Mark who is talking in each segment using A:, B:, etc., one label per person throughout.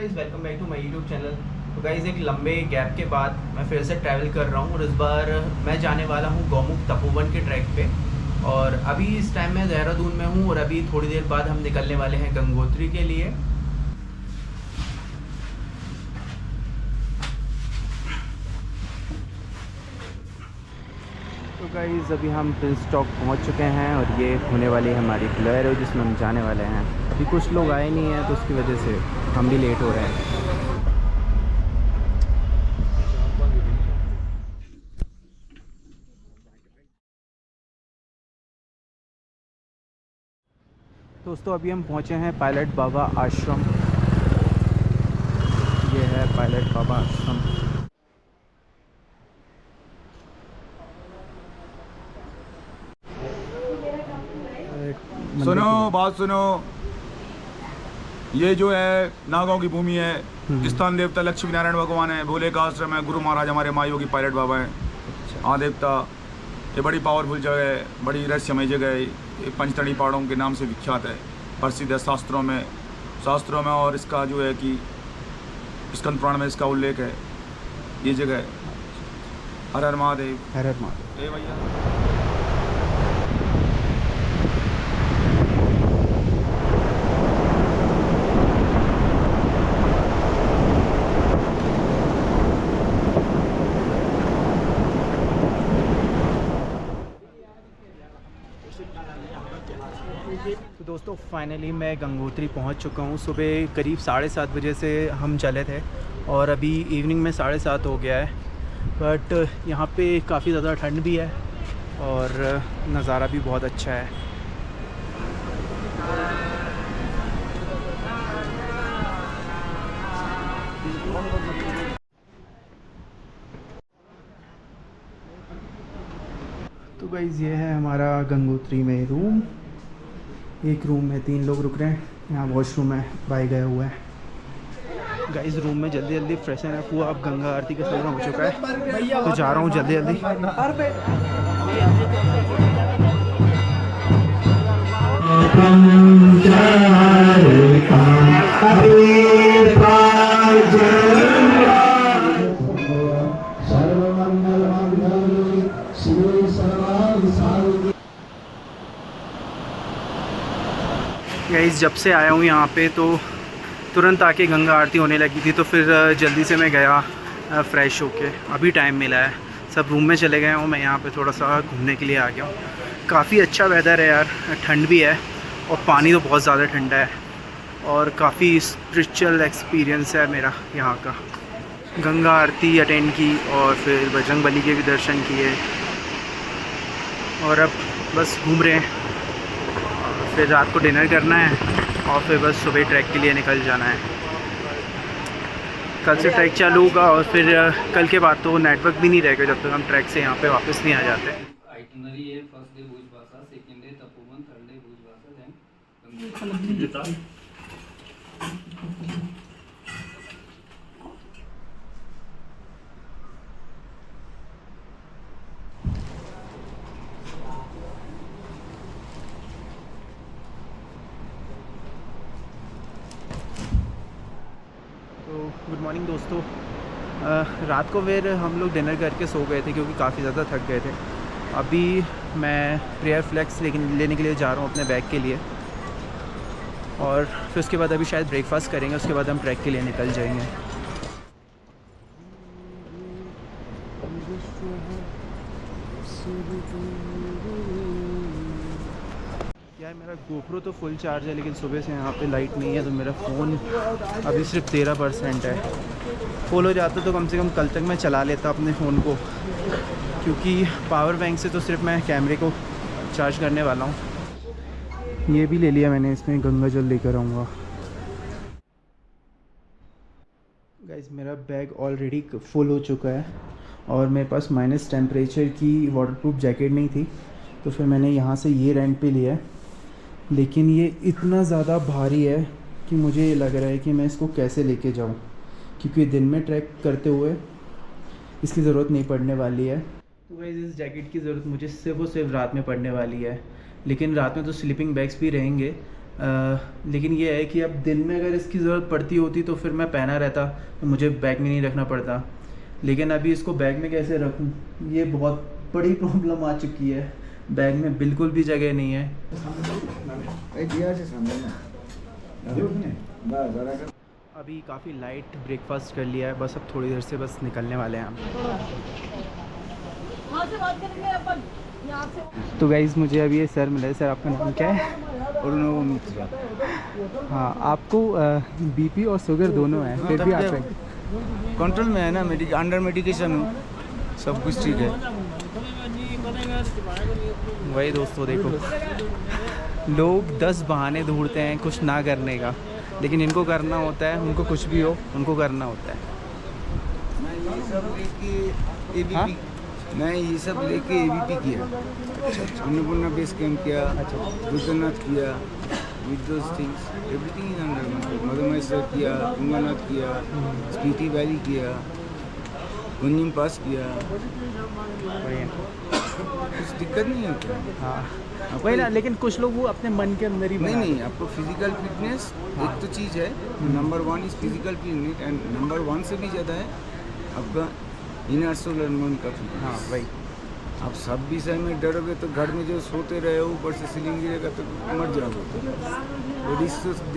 A: Guys, welcome back to my YouTube channel. तो guys, एक लंबे गैप के बाद मैं फिर से ट्रैवल कर रहा हूँ और इस बार मैं जाने वाला हूँ गौमुख तपोवन के ट्रैक पे। और अभी इस टाइम मैं देहरादून में हूँ और अभी थोड़ी देर बाद हम निकलने वाले हैं गंगोत्री के लिए। तो गाइस, अभी हम पिन स्टॉक पहुँच चुके हैं और ये होने वाली है हमारी बोलेरो जिसमें हम जाने वाले हैं। अभी कुछ लोग आए नहीं हैं तो उसकी वजह से हम भी लेट हो रहे हैं। दोस्तों, अभी हम पहुँचे हैं पायलट बाबा आश्रम। ये है पायलट बाबा आश्रम।
B: सुनो बात सुनो, ये जो है नागांव की भूमि है। स्थान देवता लक्ष्मी नारायण भगवान है, भोले का आश्रम है, गुरु महाराज हमारे माँ की पायलट बाबा हैं। हाँ देवता, ये बड़ी पावरफुल जगह है, बड़ी रहस्यमय जगह है। ये पंचतड़ी पहाड़ों के नाम से विख्यात है, प्रसिद्ध है शास्त्रों में। और इसका जो है कि स्कंद पुराण में इसका उल्लेख है। ये जगह है। हर हर महादेव,
A: हर हर महादेव।
B: भैया।
A: तो दोस्तों, फाइनली मैं गंगोत्री पहुंच चुका हूं। सुबह करीब 7:30 बजे से हम चले थे और अभी इवनिंग में 7:30 हो गया है। बट यहाँ पे काफ़ी ज़्यादा ठंड भी है और नज़ारा भी बहुत अच्छा है। तो गाइस, ये है हमारा गंगोत्री में रूम। एक रूम में 3 लोग रुक रहे हैं। यहाँ वॉशरूम है, भाई गया हुआ है। गाइस, रूम में जल्दी जल्दी फ्रेशन अप हुआ। अब गंगा आरती का समय हो चुका है तो जा रहा हूँ जल्दी जल्दी। गाइस, जब से आया हूँ यहाँ पे तो तुरंत आके गंगा आरती होने लगी थी, तो फिर जल्दी से मैं गया फ़्रेश होके। अभी टाइम मिला है, सब रूम में चले गए और मैं यहाँ पे थोड़ा सा घूमने के लिए आ गया हूँ। काफ़ी अच्छा वेदर है यार, ठंड भी है और पानी तो बहुत ज़्यादा ठंडा है और काफ़ी स्पिरिचुअल एक्सपीरियंस है मेरा यहाँ का। गंगा आरती अटेंड की और फिर बजरंगबली के भी दर्शन किए और अब बस घूम रहे हैं। फिर रात को डिनर करना है और फिर बस सुबह ट्रैक के लिए निकल जाना है। कल से ट्रैक चालू होगा और फिर कल के बाद तो नेटवर्क भी नहीं रहेगा जब तक हम ट्रैक से यहाँ पे वापस नहीं आ जाते।
C: आइटनरी है, first day Bhujbasa, second day Tapovan, third day Bhujbasa, then
A: तो गुड मॉर्निंग दोस्तों। रात को फिर हम लोग डिनर करके सो गए थे क्योंकि काफ़ी ज़्यादा थक गए थे। अभी मैं प्रेयर फ्लेक्स लेने के लिए जा रहा हूँ अपने बैग के लिए और फिर उसके बाद अभी शायद ब्रेकफास्ट करेंगे, उसके बाद हम ट्रैक के लिए निकल जाएंगे। यार, मेरा गोप्रो तो फुल चार्ज है लेकिन सुबह से यहाँ पे लाइट नहीं है तो मेरा फ़ोन अभी सिर्फ 13% है। फुल हो जाता तो कम से कम कल तक मैं चला लेता अपने फ़ोन को, क्योंकि पावर बैंक से तो सिर्फ मैं कैमरे को चार्ज करने वाला हूँ। ये भी ले लिया मैंने, इसमें गंगा जल लेकर आऊँगा। गाइस, मेरा बैग ऑलरेडी फुल हो चुका है और मेरे पास माइनस टेम्परेचर की वाटरप्रूफ जैकेट नहीं थी, तो फिर मैंने यहाँ से ये रेंट पे लिया है। लेकिन ये इतना ज़्यादा भारी है कि मुझे ये लग रहा है कि मैं इसको कैसे लेके जाऊँ, क्योंकि दिन में ट्रैक करते हुए इसकी ज़रूरत नहीं पड़ने वाली है। तो गाइस, इस जैकेट की ज़रूरत मुझे सिर्फ और सिर्फ रात में पड़ने वाली है, लेकिन रात में तो स्लीपिंग बैग्स भी रहेंगे। लेकिन ये है कि अब दिन में अगर इसकी ज़रूरत पड़ती होती तो फिर मैं पहना रहता, तो मुझे बैग में नहीं रखना पड़ता। लेकिन अभी इसको बैग में कैसे रखूं, ये बहुत बड़ी प्रॉब्लम आ चुकी है। बैग में बिल्कुल भी जगह नहीं है। अभी काफ़ी लाइट ब्रेकफास्ट कर लिया है, बस अब थोड़ी देर से बस निकलने वाले हैं हम। तो गाइज़ मुझे अभी ये सर मिला है। सर आपका नाम क्या है?
D: अरुणव मित्रा।
A: हाँ, आपको बीपी और शुगर दोनों है, फिर भी आप
D: कंट्रोल में है ना, अंडर मेडिकेशन हूँ, सब कुछ ठीक है।
A: वही दोस्तों देखो, लोग 10 बहाने ढूंढते हैं कुछ ना करने का, लेकिन इनको करना होता है। उनको कुछ भी हो, उनको करना होता है।
D: मैं ये सब लेके एबीपी किया, अन्नपूर्णा बेस कैंप किया, रुद्रनाथ किया, with those things everything is under. Madhmaheshwar किया, गंगानाथ किया, स्पीति वैली किया, गुंजिम पास किया, कुछ दिक्कत नहीं होता।
A: हाँ वही ना, लेकिन कुछ लोग वो अपने मन के अंदर ही
D: नहीं, आपको फिजिकल फिटनेस एक तो चीज़ है, number 1 is physical fitness, and number 1 से भी ज़्यादा है आपका इनर सोल और मन का फिटनेस।
A: हाँ वही,
D: आप सब विषय में डरोगे तो घर में जो सोते रहे हो ऊपर से सीलिंग गिरेगा तो मर जाओगे।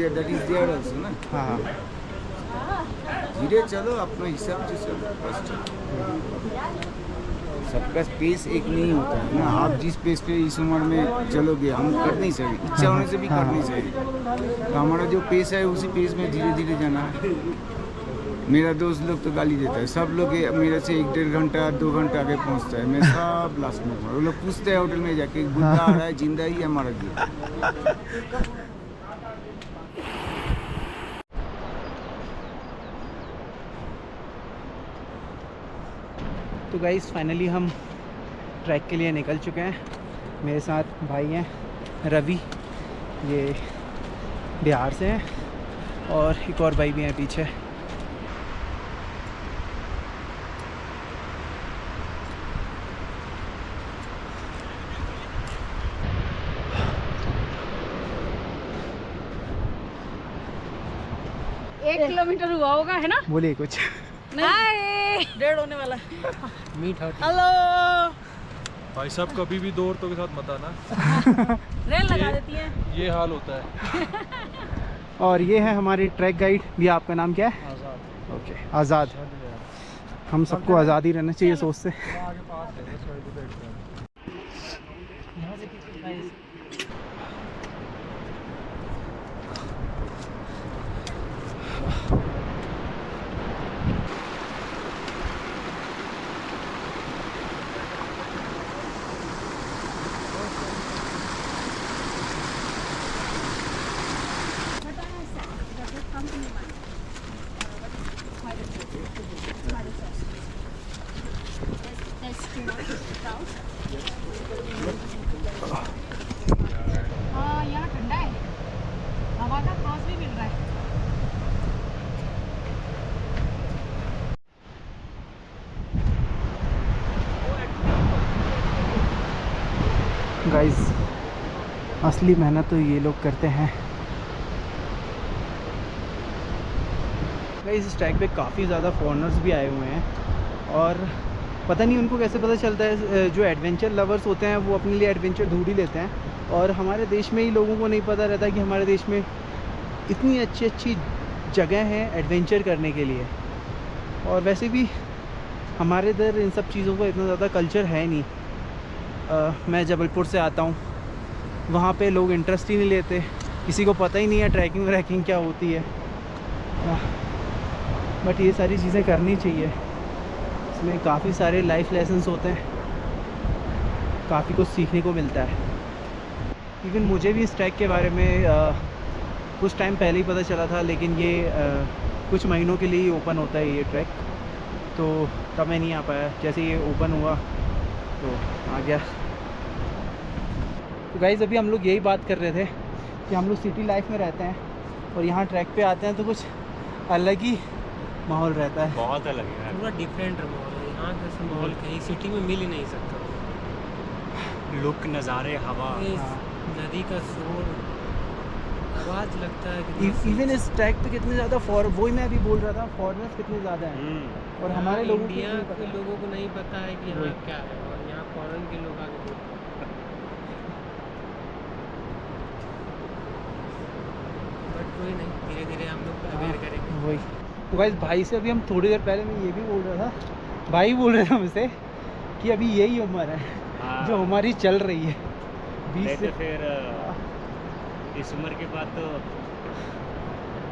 D: दैट इज देयर आल्सो ना।
A: हाँ
D: धीरे चलो, अपना हिसाब से चलो बस। सबका स्पेस एक नहीं होता है ना। आप जिस पेस पे इस उम्र में चलोगे, हम कर नहीं सकते, इच्छा होने से भी कर नहीं सकते। तो हमारा जो पेस है उसी पेस में धीरे धीरे जाना है। मेरा दोस्त लोग तो गाली देता है, सब लोग मेरे से 1-1.5 घंटा 2 घंटा आगे पहुंचता है, मैं सब लास्ट में। वो लोग पूछते हैं होटल में जाके, बुद्धा आ रहा है, जिंदा ही है हमारा जी।
A: तो गाइस फाइनली हम ट्रैक के लिए निकल चुके हैं। मेरे साथ भाई हैं रवि, ये बिहार से हैं, और एक और भाई भी हैं पीछे।
E: एक किलोमीटर हुआ होगा, है ना?
A: बोलिए कुछ।
E: नहीं, 1.5 होने वाला।
A: मीट
E: हेलो,
F: भाई साहब कभी भी दो औरतों के साथ मत आना।
E: रेल लगा देती है।
F: ये हाल होता है।
A: और ये है हमारे ट्रैक गाइड भी। आपका नाम क्या है?
F: आज़ाद।
A: ओके, आज़ाद। हम सबको आज़ादी रहना चाहिए सोच से।
E: हाँ, यहाँ ठंडा है, हवा का सांस भी मिल रहा है।
A: गाइस असली मेहनत तो ये लोग करते हैं। गाइस इस ट्रैक पे काफ़ी ज़्यादा फॉरेनर्स भी आए हुए हैं, और पता नहीं उनको कैसे पता चलता है। जो एडवेंचर लवर्स होते हैं वो अपने लिए एडवेंचर ढूंढ ही लेते हैं, और हमारे देश में ही लोगों को नहीं पता रहता कि हमारे देश में इतनी अच्छी अच्छी जगह हैं एडवेंचर करने के लिए। और वैसे भी हमारे इधर इन सब चीज़ों का इतना ज़्यादा कल्चर है नहीं। मैं जबलपुर से आता हूँ, वहाँ पे लोग इंटरेस्ट ही नहीं लेते, किसी को पता ही नहीं है ट्रैकिंग व्रैकिंग क्या होती है। बट ये सारी चीज़ें करनी चाहिए, इसमें काफ़ी सारे लाइफ लेसन्स होते हैं, काफ़ी कुछ सीखने को मिलता है। इवन मुझे भी इस ट्रैक के बारे में कुछ टाइम पहले ही पता चला था, लेकिन ये कुछ महीनों के लिए ही ओपन होता है ये ट्रैक, तो तब मैं नहीं आ पाया। जैसे ये ओपन हुआ तो आ गया। तो गाइज़ अभी हम लोग यही बात कर रहे थे कि हम लोग सिटी लाइफ में रहते हैं और यहाँ ट्रैक पे आते हैं तो कुछ अलग ही माहौल रहता है।
F: बहुत अलग है,
G: पूरा डिफरेंट माहौल है यहाँ, जैसे माहौल कहीं सिटी में मिल ही नहीं सकता।
F: लुक, नज़ारे, हवा।
G: इस नदी का शोर, आवाज़ लगता है कि
A: इवन इस ट्रैक पे कितने ज़्यादा वही मैं अभी बोल रहा था, फॉरेनर्स कितने ज़्यादा हैं और हमारे लोगों को
G: इंडिया
A: नहीं
G: के
A: पता।
G: लोगों को नहीं पता है कि यहाँ क्या है, और यहाँ फॉरेन के लोग आके देखते हैं। बट कोई नहीं, धीरे धीरे हम लोग अवेयर करेंगे।
A: वही तो गाइस, भाई से अभी हम थोड़ी देर पहले मैं ये भी बोल रहा था, भाई बोल रहे थे हमसे कि अभी यही उम्र है जो हमारी चल रही है 20 से।
H: फिर इस उम्र के बाद तो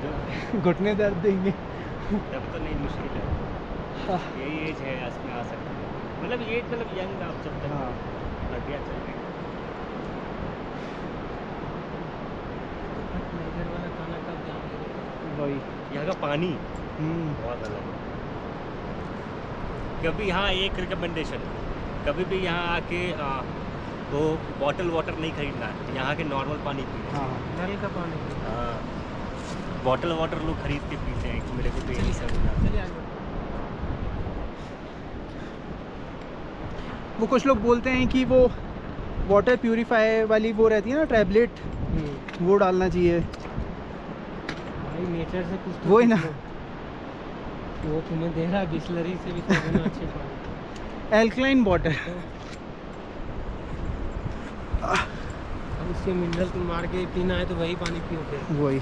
H: जो
A: घुटने दर्द देंगे।
H: तब तो नहीं, मुश्किल है।
A: हाँ।
H: यही एज है इसमें आ सकते हैं, मतलब एज मतलब यंग आप जब तक
A: हाँ।
H: बढ़िया चल रही है।
G: इधर वाला खाना कब जाएंगे?
A: वही।
H: यहाँ का पानी बहुत अलग है। कभी यहाँ एक रिकमेंडेशन, कभी भी यहाँ आके वो बॉटल वाटर नहीं खरीदना, यहाँ के नॉर्मल पानी पीना।
A: हाँ।
G: नल का पानी।
H: हाँ, बॉटल वाटर लोग खरीद के पीते हैं, मेरे को तो यही
G: चलिए
H: समझ आता है।
G: चलिए आगे।
A: वो कुछ लोग बोलते हैं कि वो वाटर प्यूरीफायर वाली वो रहती है ना टैबलेट, वो डालना चाहिए।
G: भाई नेचर से कुछ
A: वही ना।
G: सीखो। वो तुम्हें दे रहा है बिस्लरी से भी तो देना अच्छे पानी।
A: Alkaline water.
G: अब उसके मिनरल तुम मार के पीना है तो वही पानी पियो फिर।
A: वही।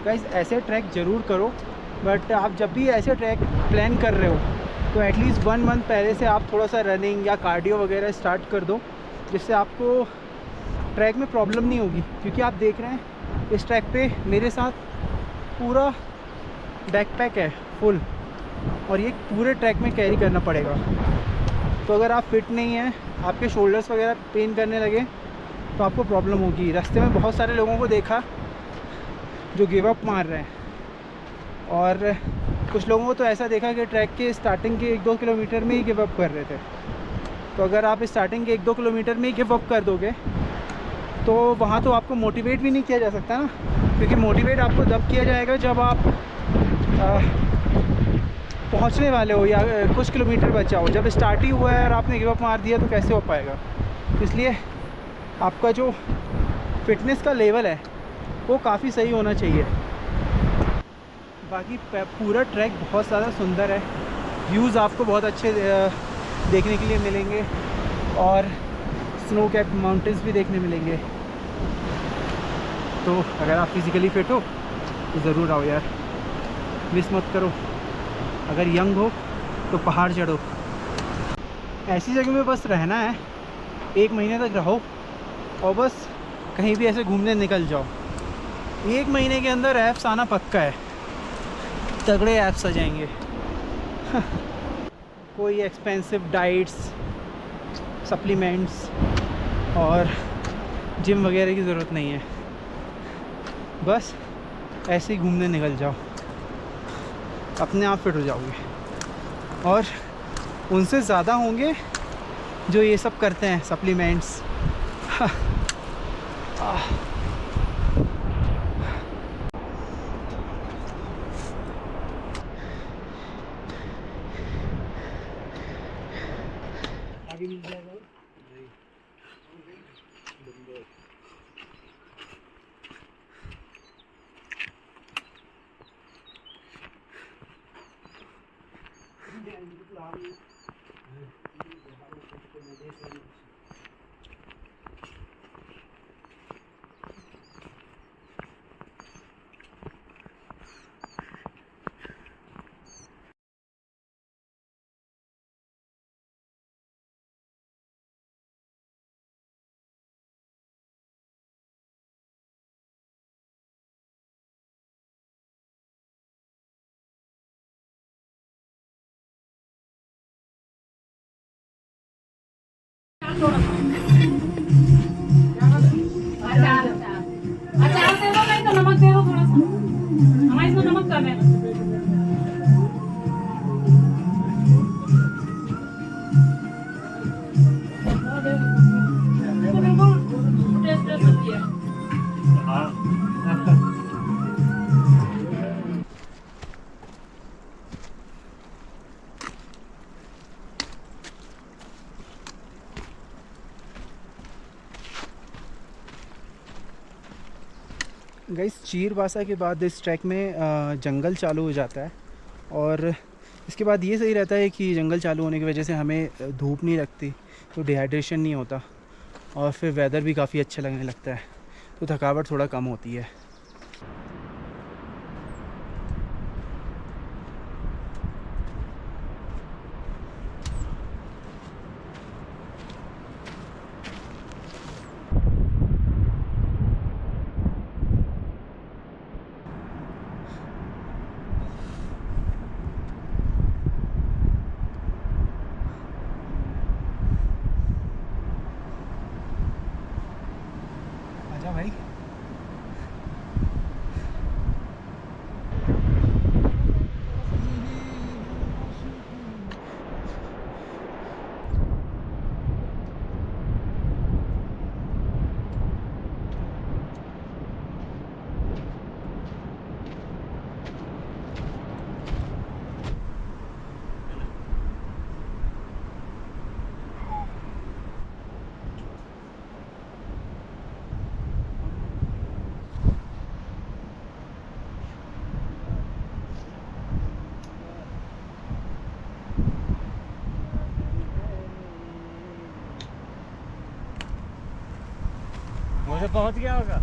A: गाइस ऐसे ट्रैक ज़रूर करो, बट आप जब भी ऐसे ट्रैक प्लान कर रहे हो तो एटलीस्ट 1 मंथ पहले से आप थोड़ा सा रनिंग या कार्डियो वगैरह स्टार्ट कर दो, जिससे आपको ट्रैक में प्रॉब्लम नहीं होगी। क्योंकि आप देख रहे हैं इस ट्रैक पे मेरे साथ पूरा बैकपैक है फुल, और ये पूरे ट्रैक में कैरी करना पड़ेगा। तो अगर आप फिट नहीं हैं, आपके शोल्डर्स वगैरह पेन करने लगे तो आपको प्रॉब्लम होगी। रास्ते में बहुत सारे लोगों को देखा जो गिव अप मार रहे हैं, और कुछ लोगों को तो ऐसा देखा कि ट्रैक के स्टार्टिंग के 1-2 किलोमीटर में ही गिव अप कर रहे थे। तो अगर आप स्टार्टिंग के 1-2 किलोमीटर में ही गिव अप कर दोगे तो वहाँ तो आपको मोटिवेट भी नहीं किया जा सकता ना, क्योंकि मोटिवेट आपको तब किया जाएगा जब आप पहुँचने वाले हो या कुछ किलोमीटर बचा हो। जब स्टार्ट ही हुआ है और आपने गिव अप मार दिया तो कैसे हो पाएगा। इसलिए आपका जो फिटनेस का लेवल है वो काफ़ी सही होना चाहिए। बाकी पूरा ट्रैक बहुत ज़्यादा सुंदर है, व्यूज़ आपको बहुत अच्छे देखने के लिए मिलेंगे, और स्नो कैप माउंटेन्स भी देखने मिलेंगे। तो अगर आप फिज़िकली फिट हो तो ज़रूर आओ यार, मिस मत करो। अगर यंग हो तो पहाड़ चढ़ो। ऐसी जगह में बस रहना है, 1 महीने तक रहो और बस कहीं भी ऐसे घूमने निकल जाओ। 1 महीने के अंदर ऐप्स आना पक्का है, तगड़े ऐप्स आ जाएंगे। कोई एक्सपेंसिव डाइट्स, सप्लीमेंट्स और जिम वगैरह की ज़रूरत नहीं है, बस ऐसे ही घूमने निकल जाओ, अपने आप फिट हो जाओगे। और उनसे ज़्यादा होंगे जो ये सब करते हैं सप्लीमेंट्स। आगे मिल जाएगा।
E: अचार दे दो, नहीं तो नमक दे दो थोड़ा सा, हमारे इसमें नमक कम है। बिल्कुल टेस्ट सब्जी है।
A: गाइस चीरबासा के बाद इस ट्रैक में जंगल चालू हो जाता है, और इसके बाद ये सही रहता है कि जंगल चालू होने की वजह से हमें धूप नहीं लगती, तो डिहाइड्रेशन नहीं होता, और फिर वेदर भी काफ़ी अच्छा लगने लगता है, तो थकावट थोड़ा कम होती है। आजा भाई।
H: मुझे पहुंच गया होगा।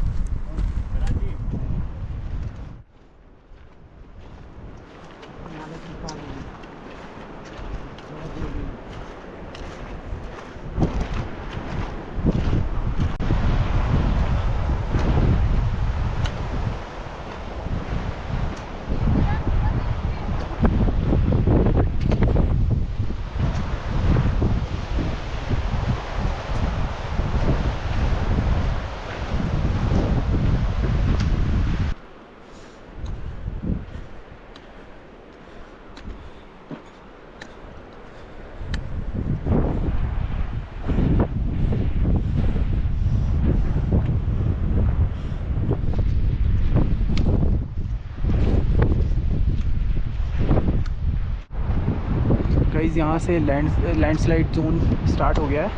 H: गाइस यहाँ से लैंडस्लाइड जोन स्टार्ट हो गया है।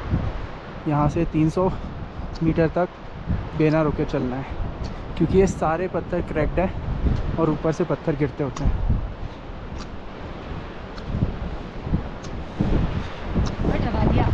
H: यहाँ से 300 मीटर तक बिना रुके चलना है, क्योंकि ये सारे पत्थर क्रैक्ड है और ऊपर से पत्थर गिरते होते हैं।
E: दबा दिया।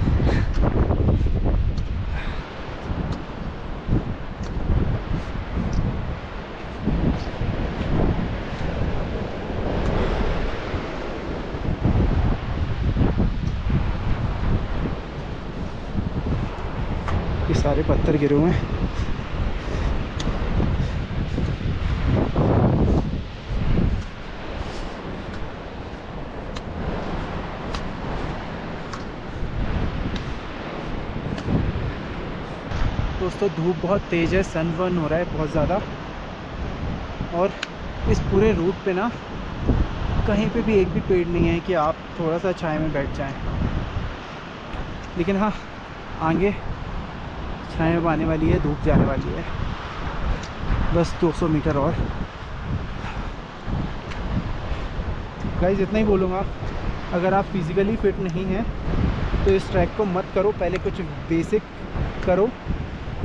A: ये सारे पत्थर गिरे हुए हैं। दोस्तों धूप बहुत तेज़ है, सन बर्न हो रहा है बहुत ज़्यादा, और इस पूरे रूट पे ना कहीं पे भी एक भी पेड़ नहीं है कि आप थोड़ा सा छाया में बैठ जाएं। लेकिन हाँ, आगे छाया आने वाली है, धूप जाने वाली है, बस 200 मीटर और। गाइस इतना ही बोलूँगा, अगर आप फिज़िकली फिट नहीं हैं तो इस ट्रैक को मत करो, पहले कुछ बेसिक करो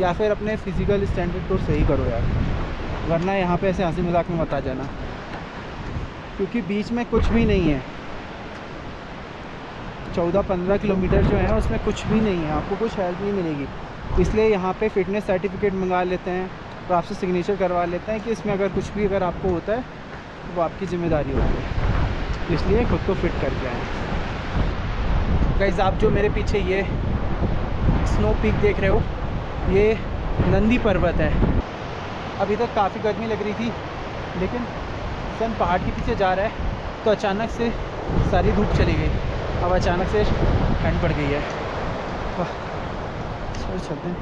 A: या फिर अपने फिज़िकल स्टैंडर्ड को सही करो यार, वरना यहाँ पे ऐसे हंसी मजाक में मत आ जाना, क्योंकि बीच में कुछ भी नहीं है। 14-15 किलोमीटर जो है उसमें कुछ भी नहीं है, आपको कुछ हेल्प नहीं मिलेगी। इसलिए यहाँ पे फ़िटनेस सर्टिफिकेट मंगा लेते हैं और आपसे सिग्नेचर करवा लेते हैं कि इसमें अगर कुछ भी अगर आपको होता है तो वो आपकी ज़िम्मेदारी होती है, इसलिए खुद को फिट करके आएँ। गाइस आप जो मेरे पीछे ये स्नो पीक देख रहे हो, ये नंदी पर्वत है। अभी तक काफ़ी गर्मी लग रही थी, लेकिन सन पहाड़ के पीछे जा रहा है तो अचानक से सारी धूप चली गई, अब अचानक से ठंड पड़ गई है।
H: और चलते हैं।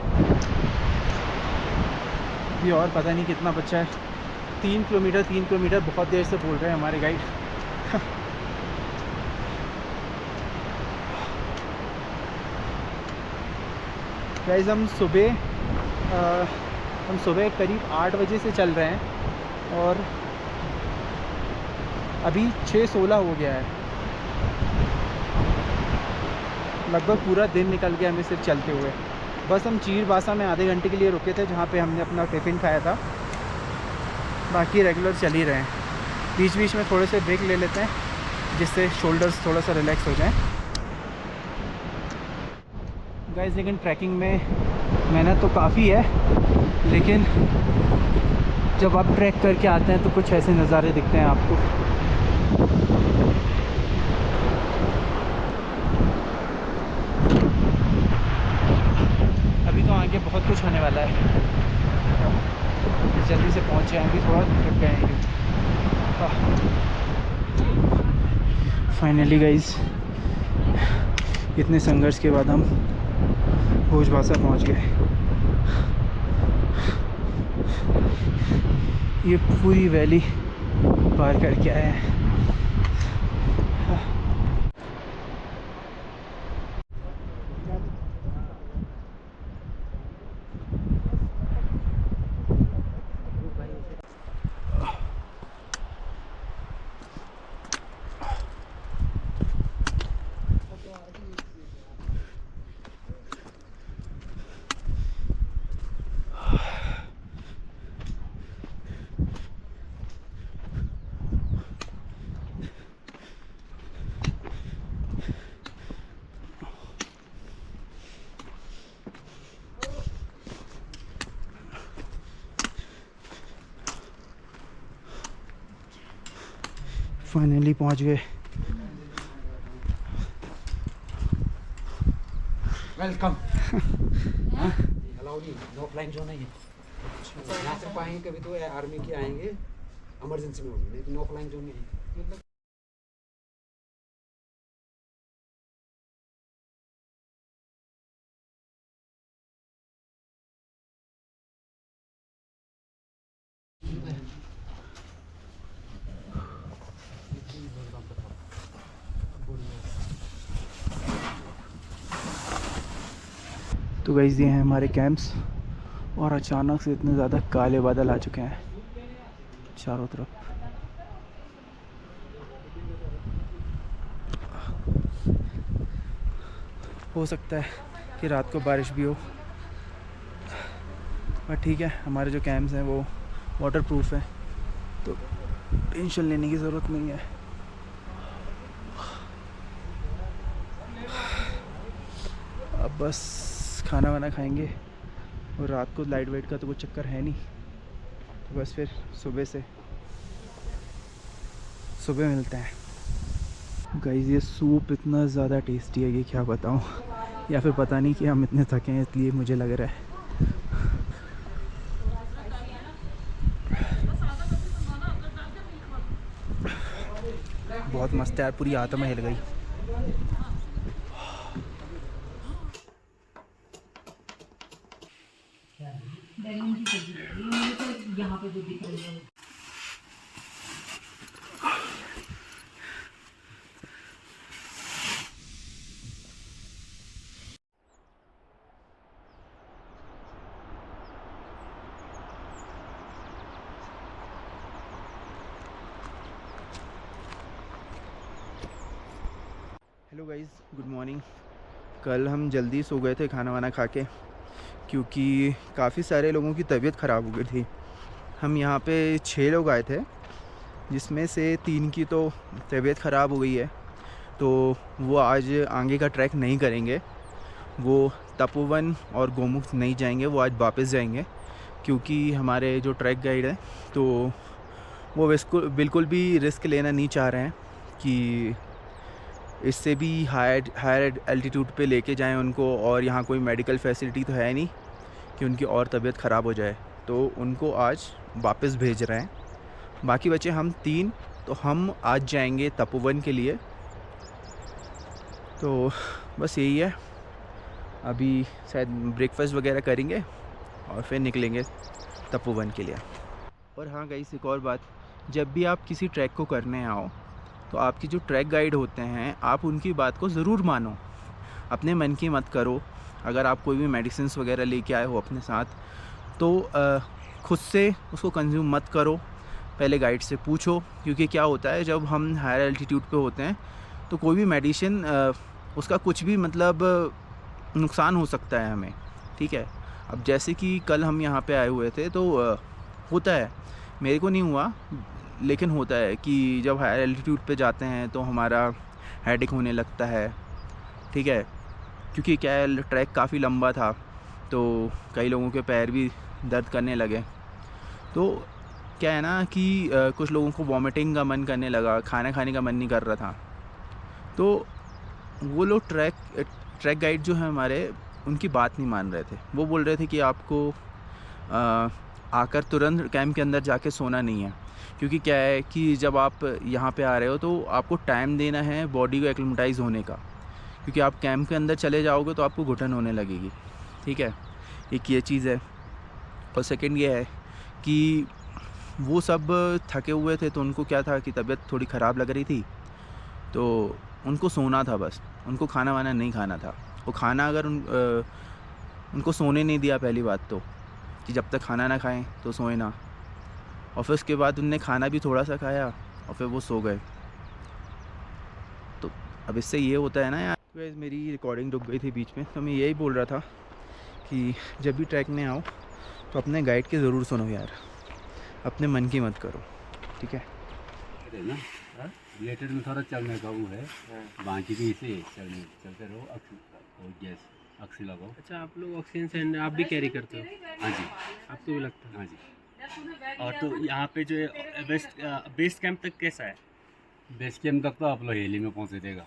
H: ये और पता नहीं कितना बचा है, 3 किलोमीटर बहुत देर से बोल रहे हैं हमारे गाइड। गाइस हम सुबह करीब 8 बजे से चल रहे हैं और अभी 6:16 हो गया है। लगभग पूरा दिन निकल गया हमें सिर्फ चलते हुए। बस हम चीर बासा में आधे घंटे के लिए रुके थे, जहाँ पे हमने अपना टिफ़िन खाया था। बाकी रेगुलर चल ही रहे हैं, बीच बीच में थोड़े से ब्रेक ले लेते हैं जिससे शोल्डर्स थोड़ा सा रिलैक्स हो जाएं। गाइस लेकिन ट्रैकिंग में मेहनत तो काफ़ी है, लेकिन जब आप ट्रैक करके आते हैं तो कुछ ऐसे नज़ारे दिखते हैं आपको। अभी तो आगे बहुत कुछ होने वाला है, जल्दी से पहुंच जाएं, अभी थोड़ा थक गए हैं। फाइनली गाइस इतने संघर्ष के बाद हम भोजबासा पहुंच गए। ये पूरी वैली पार करके आए हैं। फाइनली पहुंच गए।
I: Welcome. Allowed no flying zone है ये। यहाँ से पाएंगे कभी तो आर्मी के आएंगे इमरजेंसी में होगी, लेकिन नो फ्लाइंग जोन नहीं।
H: तो गाइस ये हैं हमारे कैंप्स, और अचानक से इतने ज़्यादा काले बादल आ चुके हैं चारों तरफ। हो सकता है कि रात को बारिश भी हो, पर ठीक है, हमारे जो कैंप्स हैं वो वाटरप्रूफ है, तो टेंशन लेने की ज़रूरत नहीं है। अब बस खाना वाना खाएंगे, और रात को लाइट वेट का तो कुछ चक्कर है नहीं, तो बस फिर सुबह मिलते हैं। गाइस ये सूप इतना ज़्यादा टेस्टी है कि क्या बताऊं, या फिर पता नहीं कि हम इतने थके हैं इसलिए मुझे लग रहा है। बहुत मस्त है यार, पूरी आत्मा हिल गई।
E: बैलून की सब्जी ये यहाँ पे जो दिख रही है।
H: Hello guys, good morning. कल हम जल्दी सो गए थे खाना वाना खा के, क्योंकि काफ़ी सारे लोगों की तबीयत ख़राब हो गई थी। हम यहाँ पे 6 लोग आए थे, जिसमें से 3 की तो तबीयत ख़राब हो गई है, तो वो आज आगे का ट्रैक नहीं करेंगे। वो तपोवन और गोमुख नहीं जाएंगे, वो आज वापस जाएंगे, क्योंकि हमारे जो ट्रैक गाइड है तो वो बिल्कुल भी रिस्क लेना नहीं चाह रहे हैं कि इससे भी हायर एल्टीट्यूड पे लेके जाएं उनको, और यहाँ कोई मेडिकल फैसिलिटी तो है नहीं कि उनकी और तबीयत ख़राब हो जाए, तो उनको आज वापस भेज रहे हैं। बाकी बचे हम 3, तो हम आज जाएंगे तपोवन के लिए। तो बस यही है,
A: अभी शायद ब्रेकफास्ट वगैरह करेंगे और फिर निकलेंगे तपोवन के लिए। और हाँ गाइस, एक और बात, जब भी आप किसी ट्रैक को करने आओ तो आपकी जो ट्रैक गाइड होते हैं आप उनकी बात को ज़रूर मानो, अपने मन की मत करो। अगर आप कोई भी मेडिसिन्स वगैरह लेके आए हो अपने साथ तो खुद से उसको कंज्यूम मत करो, पहले गाइड से पूछो। क्योंकि क्या होता है, जब हम हायर एल्टीट्यूड पे होते हैं तो कोई भी मेडिसिन उसका कुछ भी मतलब नुकसान हो सकता है हमें, ठीक है। अब जैसे कि कल हम यहाँ पे आए हुए थे तो होता है, मेरे को नहीं हुआ लेकिन होता है कि जब हायर एल्टीट्यूड पे जाते हैं तो हमारा हेडेक होने लगता है, ठीक है। क्योंकि क्या है, ट्रैक काफ़ी लंबा था तो कई लोगों के पैर भी दर्द करने लगे। तो क्या है ना कि कुछ लोगों को वॉमिटिंग का मन करने लगा, खाना खाने का मन नहीं कर रहा था। तो वो लोग ट्रैक गाइड जो है हमारे, उनकी बात नहीं मान रहे थे। वो बोल रहे थे कि आपको आकर तुरंत कैंप के अंदर जाके सोना नहीं है। क्योंकि क्या है कि जब आप यहाँ पे आ रहे हो तो आपको टाइम देना है बॉडी को एक्लिमेटाइज़ होने का। क्योंकि आप कैंप के अंदर चले जाओगे तो आपको घुटन होने लगेगी, ठीक है। एक ये चीज़ है। और सेकंड ये है कि वो सब थके हुए थे तो उनको क्या था कि तबीयत थोड़ी ख़राब लग रही थी, तो उनको सोना था बस, उनको खाना वाना नहीं खाना था। वो खाना अगर उनको सोने नहीं दिया, पहली बात तो कि जब तक खाना ना खाएं तो सोए ना। और फिर उसके बाद उनने खाना भी थोड़ा सा खाया और फिर वो सो गए। तो अब इससे ये होता है ना यार, वैसे मेरी रिकॉर्डिंग रुक गई थी बीच में, तो मैं यही बोल रहा था कि जब भी ट्रैक में आओ तो अपने गाइड की ज़रूर सुनो यार, अपने मन की मत करो, ठीक है
J: ना। रिलेटेड में थोड़ा चलने का वो है, बाकी भी इसे चलते रहो, गैस ऑक्सी लगाओ।
G: अच्छा, आप लोग ऑक्सीजन सिलेंडर आप भी कैरी करते हो?
J: हाँ जी,
G: आपको भी लगता है?
J: हाँ जी।
K: और तो यहाँ पे जो बेस कैंप तक कैसा है?
J: बेस कैंप तक तो आप लोग हेली में पहुँचे देगा,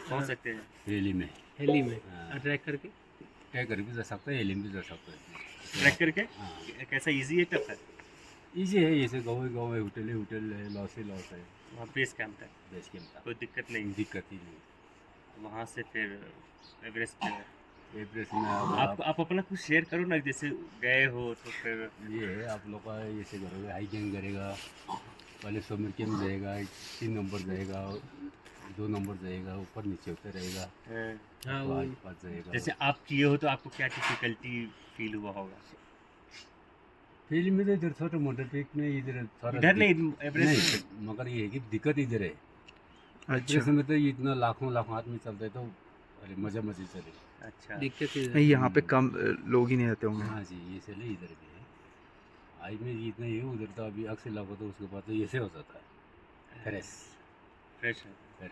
K: पहुँच सकते हैं
J: हेली में।
G: हेली में ट्रैक करके?
J: ट्रैक करके भी जा सकते हैं, हेली में भी जा सकते हैं।
K: ट्रैक करके कैसा इजी है, टफ है?
J: इजी है, जैसे गाँव है, होटल है, लॉस है।
K: वहाँ बेस कैंप तक
J: बेस कैंप तक
K: कोई दिक्कत नहीं?
J: दिक्कत ही नहीं।
K: वहाँ से फिर एवरेस्ट
J: में
K: आप अपना कुछ शेयर करो ना, जैसे गए हो तो फिर
J: ये है, आप लोग का ऐसे करोगे, हाइकिंग करेगा, पहले सोमर के में जाएगा, 3 नंबर जाएगा, 2 नंबर जाएगा, ऊपर नीचे होते रहेगा, पास जाएगा।
K: जैसे आप किए हो तो आपको क्या डिफिकल्टी फील हुआ होगा?
J: फील्ड में तो इधर छोटे मोटे पीक में इधर
K: नहीं एवरेस्ट,
J: मगर ये है कि दिक्कत इधर है।
A: अच्छा,
J: में तो इतना लाखों आदमी चलते तो अरे मजे चले।
K: अच्छा,
G: दिक्कत
A: नहीं यहाँ पे कम लोग ही नहीं रहते होंगे।
J: हाँ जी, ये चले इधर भी है। आई में जितना ये उधर तो अभी अक्सर लगा तो उसके बाद तो ये से हो जाता है फ्रेश है।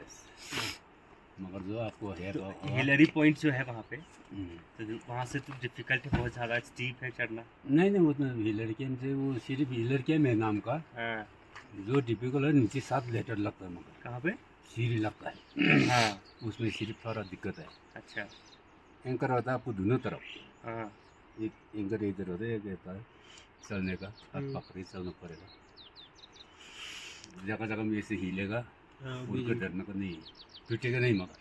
J: मगर जो आपको है
K: तो हिलरी पॉइंट जो है वहाँ पे, तो वहाँ से तो डिफिकल्ट है, बहुत ज़्यादा स्टीप है चढ़ना।
J: नहीं वो तो हिलर कैम से, वो सिर्फ हिलर कैम है नाम का। जो डिफिकल्ट है नीचे 7 लेटर लगता है, मगर
K: कहाँ पे
J: सीढ़ी लगता है।
K: हाँ,
J: उसमें सिर्फ थोड़ा दिक्कत है।
K: अच्छा,
J: एंकर होता है आपको दोनों तरफ,
K: हाँ,
J: एक एंकर इधर होता है, एक रहता है चलने का, हाथ पकड़ के चलना पड़ेगा। जगह जगह में ऐसे हिलेगा, उनको डरने का नहीं, टूटेगा नहीं। मगर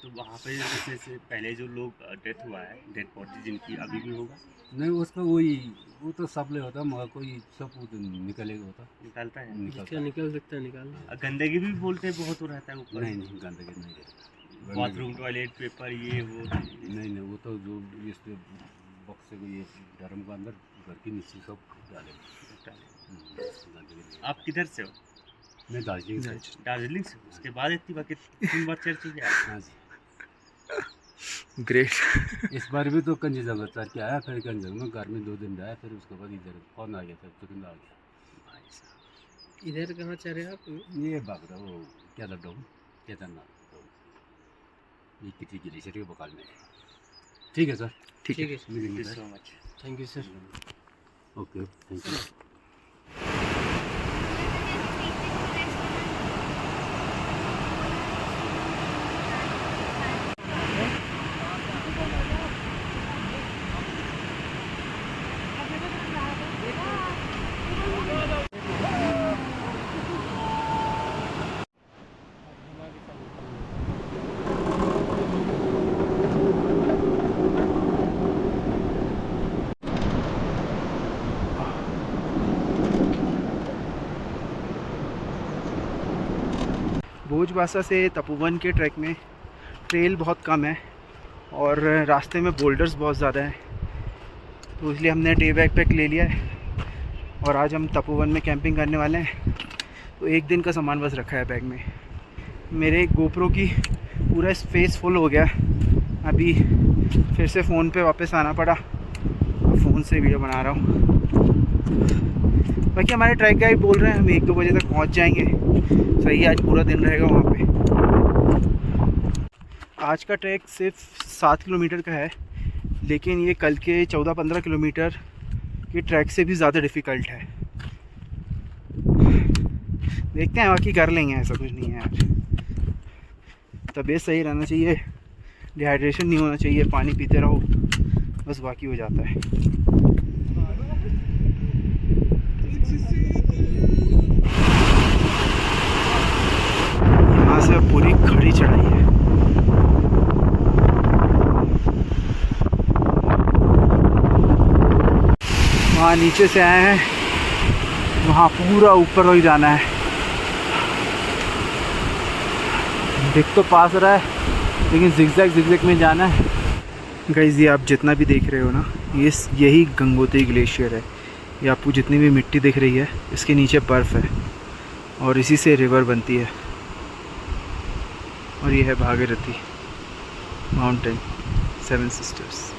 K: तो वहाँ पे जैसे पहले जो लोग डेथ हुआ है, डेड बॉडी जिनकी अभी भी होगा?
J: नहीं, उसका वही वो तो सब ले होता, मगर कोई सब वो तो निकलेगा होता,
K: निकालता है,
G: निकल सकता है, निकाल।
K: गंदगी भी बोलते हैं बहुत हो रहता है ऊपर?
J: नहीं गंदगी नहीं रहता,
K: बाथरूम टॉयलेट पेपर ये वो
J: नहीं, वो तो जो इस पे बक्से को ये ड्रम का अंदर घर के नीचे सब डाले।
K: आप किधर से हो?
J: मैं दार्जिलिंग से।
K: उसके बाद इतनी बार 3 बार चढ़ चुके हैं?
J: हाँ जी,
A: ग्रेट।
J: इस बार भी तो कंजी जंगल चढ़ के आया, फिर कंजी जंगल में घर में 2 दिन रहा, फिर उसके बाद इधर फोन आ गया था, तुरंत आ गया।
G: इधर कहाँ चढ़े आप?
J: ये बागरा वो केदारनाथ, ये किसी ग्लेशियर के बगल में। ठीक है सर,
G: ठीक है,
J: मिलेंगे
K: so much,
G: thank you sir.
J: Okay, thank you.
A: Bhojbasa से तपोवन के ट्रैक में ट्रेल बहुत कम है और रास्ते में बोल्डर्स बहुत ज़्यादा हैं, तो इसलिए हमने डे बैकपैक ले लिया है और आज हम तपोवन में कैंपिंग करने वाले हैं। तो एक दिन का सामान बस रखा है बैग में। मेरे गोप्रो की पूरा स्पेस फुल हो गया, अभी फिर से फ़ोन पे वापस आना पड़ा, फ़ोन से वीडियो बना रहा हूँ। बाकी हमारे ट्रैक गाइड बोल रहे हैं हम 1-2 बजे तक पहुँच जाएंगे। सही है, आज पूरा दिन रहेगा वहाँ पे। आज का ट्रैक सिर्फ 7 किलोमीटर का है, लेकिन ये कल के 14-15 किलोमीटर के ट्रैक से भी ज़्यादा डिफ़िकल्ट है। देखते हैं, बाकी कर लेंगे, ऐसा कुछ नहीं है यार। तबीयत सही रहना चाहिए, डिहाइड्रेशन नहीं होना चाहिए, पानी पीते रहो, बस बाकी हो जाता है। यहाँ से पूरी खड़ी चढ़ाई है। वहाँ नीचे से आए हैं, वहाँ पूरा ऊपर हो ही जाना है। दिख तो पास रहा है, लेकिन जिगजैग में जाना है। गाइस, ये आप जितना भी देख रहे हो ना, यही गंगोत्री ग्लेशियर है। ये आपको जितनी भी मिट्टी दिख रही है, इसके नीचे बर्फ़ है और इसी से रिवर बनती है। और ये है भागीरथी माउंटेन, 7 सिस्टर्स।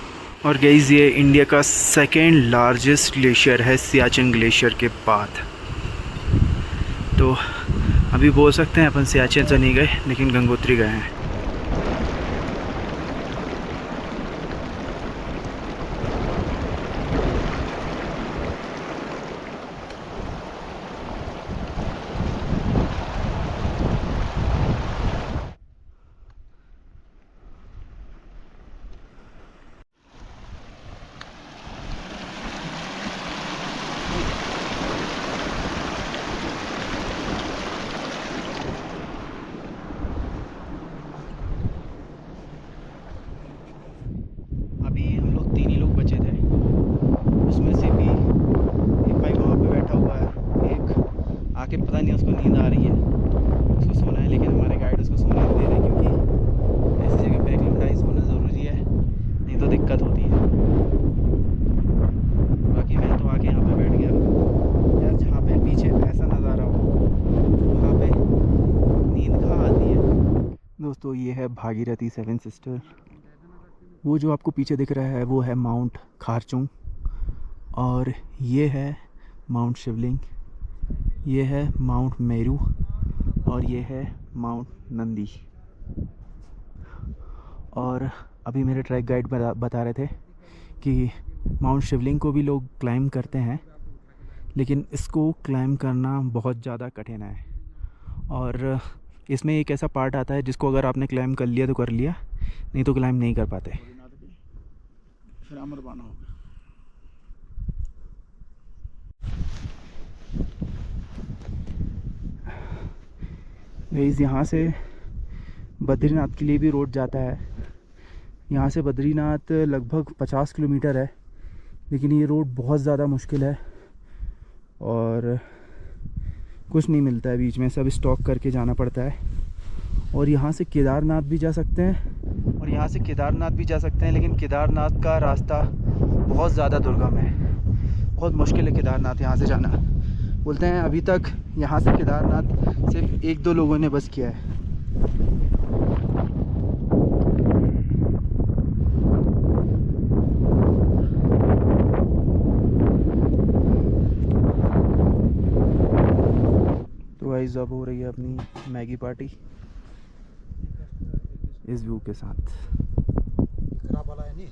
A: और गाइस, ये इंडिया का सेकेंड लार्जेस्ट ग्लेशियर है सियाचिन ग्लेशियर के बाद। तो अभी बोल सकते हैं अपन सियाचिन तो नहीं गए, लेकिन गंगोत्री गए हैं। पता नहीं उसको नींद आ रही है, उसको सोना है, लेकिन हमारे गाइड उसको सोने नहीं दे रहे, क्योंकि ऐसी जगह पे एक्लिमेटाइज होना ज़रूरी है, नहीं तो दिक्कत होती है। बाकी मैं तो आके यहाँ पे बैठ गया यार, जहाँ पे पीछे ऐसा नज़ारा हो वहाँ पे नींद कहाँ आती है। दोस्तों, ये है भागीरथी 7 सिस्टर। वो जो आपको पीछे दिख रहा है वो है माउंट खारचुंग, और ये है माउंट शिवलिंग, ये है माउंट मेरू, और ये है माउंट नंदी। और अभी मेरे ट्रैक गाइड बता रहे थे कि माउंट शिवलिंग को भी लोग क्लाइम करते हैं, लेकिन इसको क्लाइम करना बहुत ज़्यादा कठिन है। और इसमें एक ऐसा पार्ट आता है जिसको अगर आपने क्लाइम कर लिया तो कर लिया, नहीं तो क्लाइम नहीं कर पाते।
D: फिर अमरबाना होगा।
A: गाइस, यहाँ से बद्रीनाथ के लिए भी रोड जाता है। यहाँ से बद्रीनाथ लगभग 50 किलोमीटर है, लेकिन ये रोड बहुत ज़्यादा मुश्किल है और कुछ नहीं मिलता है बीच में, सब स्टॉक करके जाना पड़ता है। और यहाँ से केदारनाथ भी जा सकते हैं, लेकिन केदारनाथ का रास्ता बहुत ज़्यादा दुर्गम है, बहुत मुश्किल है केदारनाथ यहाँ से जाना। बोलते हैं अभी तक यहाँ से केदारनाथ सिर्फ 1-2 लोगों ने बस किया है। तो गाइस, अब हो रही है अपनी मैगी पार्टी इस व्यू के साथ।
I: खराब वाला है नहीं।